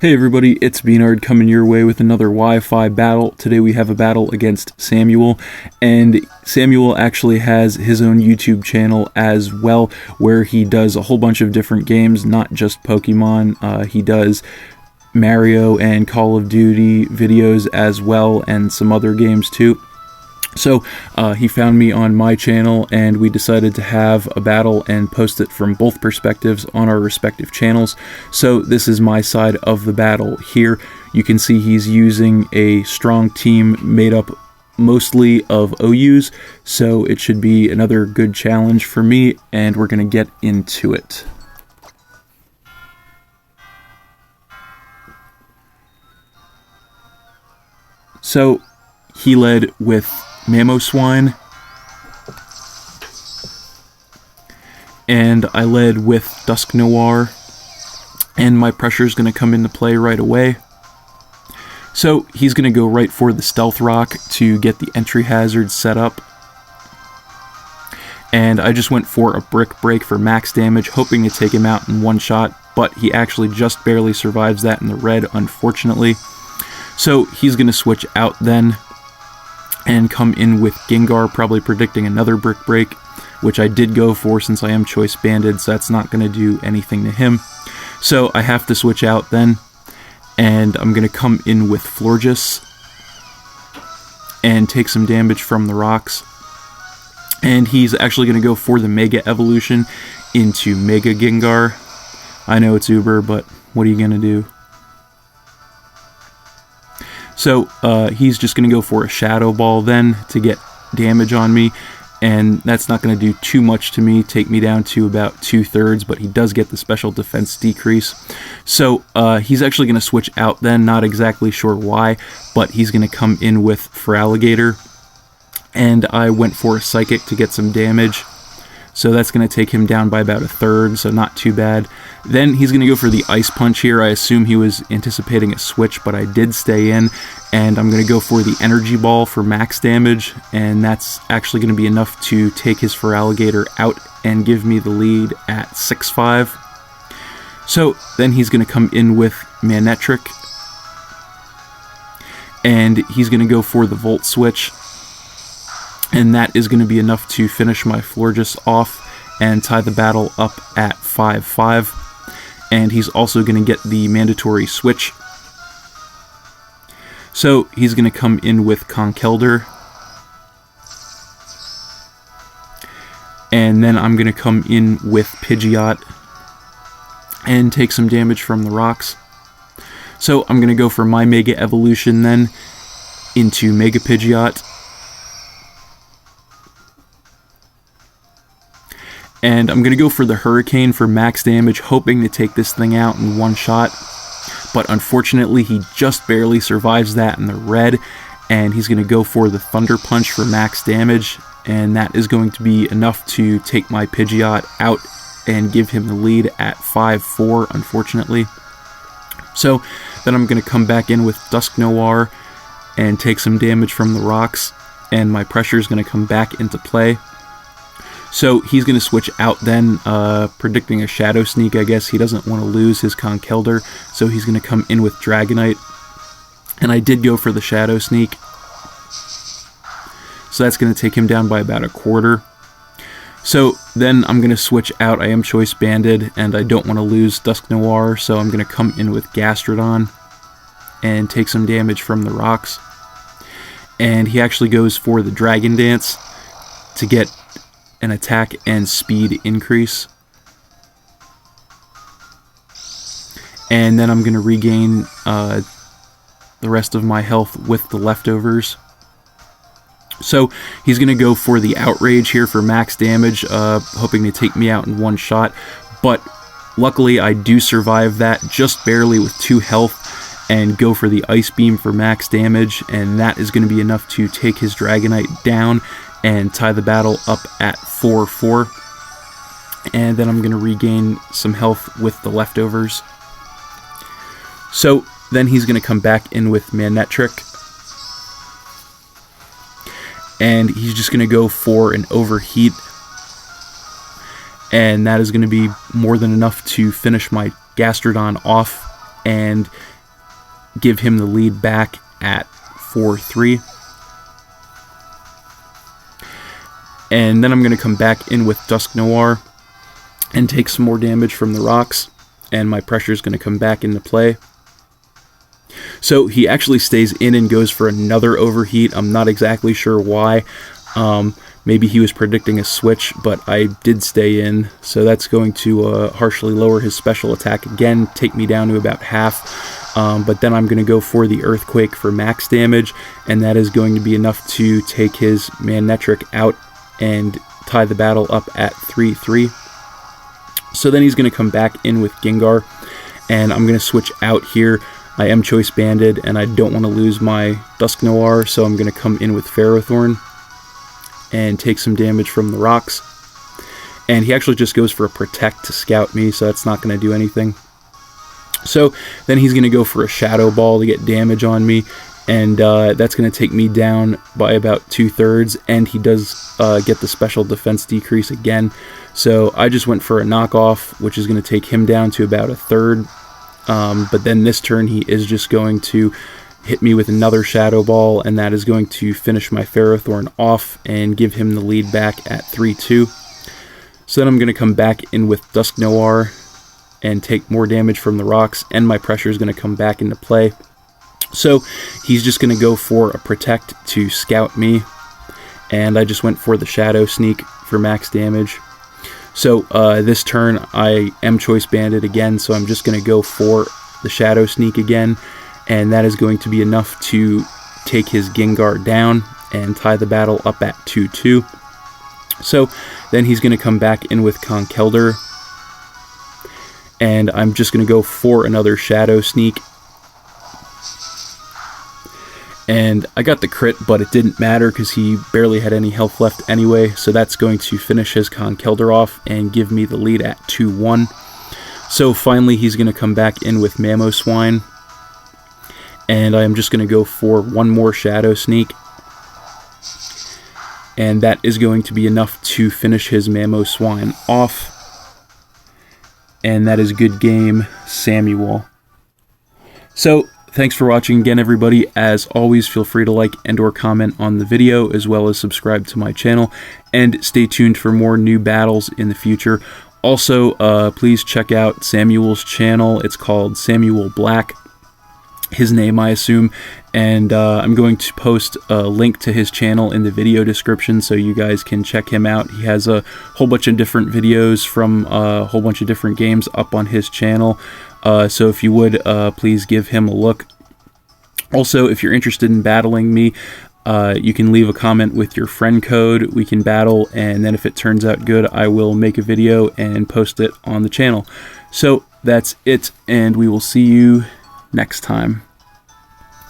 Hey everybody, it's B-Nard coming your way with another Wi-Fi battle. Today we have a battle against Samuel, and Samuel actually has his own YouTube channel as well, where he does a whole bunch of different games, not just Pokemon. He does Mario and Call of Duty videos as well, and some other games too. So he found me on my channel, and we decided to have a battle and post it from both perspectives on our respective channels. So this is my side of the battle here. You can see he's using a strong team made up mostly of OUs, so it should be another good challenge for me, and we're going to get into it. So he led with Mamoswine, and I led with Dusknoir, and my pressure is going to come into play right away. So he's going to go right for the Stealth Rock to get the entry hazard set up, and I just went for a Brick Break for max damage, hoping to take him out in one shot, but he actually just barely survives that in the red, unfortunately. So he's going to switch out then and come in with Gengar, probably predicting another Brick Break, which I did go for since I am Choice Banded, so that's not going to do anything to him. So I have to switch out then, and I'm going to come in with Florges and take some damage from the rocks. And he's actually going to go for the Mega Evolution into Mega Gengar. I know it's Uber, but what are you going to do? So he's just going to go for a Shadow Ball then to get damage on me, and that's not going to do too much to me, take me down to about 2/3, but he does get the special defense decrease. So he's actually going to switch out then, not exactly sure why, but he's going to come in with Feraligatr, and I went for a Psychic to get some damage. So that's going to take him down by about 1/3, so not too bad. Then he's going to go for the Ice Punch here. I assume he was anticipating a switch, but I did stay in. And I'm going to go for the Energy Ball for max damage, and that's actually going to be enough to take his Feraligatr out and give me the lead at 6-5. So then he's going to come in with Manectric, and he's going to go for the Volt Switch. And that is going to be enough to finish my Florges off and tie the battle up at 5-5. And he's also going to get the mandatory switch. So he's going to come in with Conkeldurr. And then I'm going to come in with Pidgeot and take some damage from the rocks. So I'm going to go for my Mega Evolution then into Mega Pidgeot. And I'm going to go for the Hurricane for max damage, hoping to take this thing out in one shot. But unfortunately, he just barely survives that in the red. And he's going to go for the Thunder Punch for max damage. And that is going to be enough to take my Pidgeot out and give him the lead at 5-4, unfortunately. So then I'm going to come back in with Dusknoir and take some damage from the rocks. And my pressure is going to come back into play. So he's going to switch out then, predicting a Shadow Sneak, I guess. He doesn't want to lose his Conkeldurr, so he's going to come in with Dragonite. And I did go for the Shadow Sneak. So that's going to take him down by about 1/4. So then I'm going to switch out. I am Choice Banded, and I don't want to lose Dusknoir, so I'm going to come in with Gastrodon and take some damage from the rocks. And he actually goes for the Dragon Dance to get an attack and speed increase. And then I'm going to regain the rest of my health with the leftovers. So he's going to go for the Outrage here for max damage, hoping to take me out in one shot. But luckily I do survive that just barely with 2 health and go for the Ice Beam for max damage. And that is going to be enough to take his Dragonite down and tie the battle up at 4-4. And then I'm going to regain some health with the leftovers. So then he's going to come back in with Manectric. And he's just going to go for an Overheat. And that is going to be more than enough to finish my Gastrodon off. and give him the lead back at 4-3. And then I'm going to come back in with Dusk Noir and take some more damage from the rocks, and my pressure is going to come back into play. So he actually stays in and goes for another overheat. I'm not exactly sure why. Maybe he was predicting a switch, but I did stay in. So that's going to harshly lower his special attack again, take me down to about half. But then I'm going to go for the Earthquake for max damage, and that is going to be enough to take his Manectric out and tie the battle up at 3-3. So then he's going to come back in with Gengar, and I'm going to switch out here. I am choice banded, and I don't want to lose my Dusk Noir, so I'm going to come in with Ferrothorn and take some damage from the rocks. And he actually just goes for a Protect to scout me, so that's not going to do anything. So then he's going to go for a Shadow Ball to get damage on me, and that's going to take me down by about 2/3, and he does get the special defense decrease again. So I just went for a knockoff, which is going to take him down to about 1/3. But then this turn he is just going to hit me with another Shadow Ball, and that is going to finish my Ferrothorn off and give him the lead back at 3-2. So then I'm going to come back in with Dusk Noir and take more damage from the rocks, and my pressure is going to come back into play. So he's just going to go for a Protect to scout me, and I just went for the Shadow Sneak for max damage. So this turn I am choice banded again, so I'm just going to go for the Shadow Sneak again, and that is going to be enough to take his Gengar down and tie the battle up at 2-2. So then he's going to come back in with Conkeldurr, and I'm just going to go for another Shadow Sneak. And I got the crit, but it didn't matter because he barely had any health left anyway, so that's going to finish his Conkeldurr off and give me the lead at 2-1. So finally he's going to come back in with Mamoswine, and I am just going to go for one more Shadow Sneak, and that is going to be enough to finish his Mamoswine off, and that is good game, Samuel. So thanks for watching again, everybody. As always, feel free to like and or comment on the video, as well as subscribe to my channel, and stay tuned for more new battles in the future. Also, please check out Samuel's channel. It's called Samuel Black, his name I assume, and I'm going to post a link to his channel in the video description so you guys can check him out. He has a whole bunch of different videos from a whole bunch of different games up on his channel, so if you would, please give him a look. Also, if you're interested in battling me, you can leave a comment with your friend code. We can battle, and then if it turns out good, I will make a video and post it on the channel. So that's it, and we will see you next time.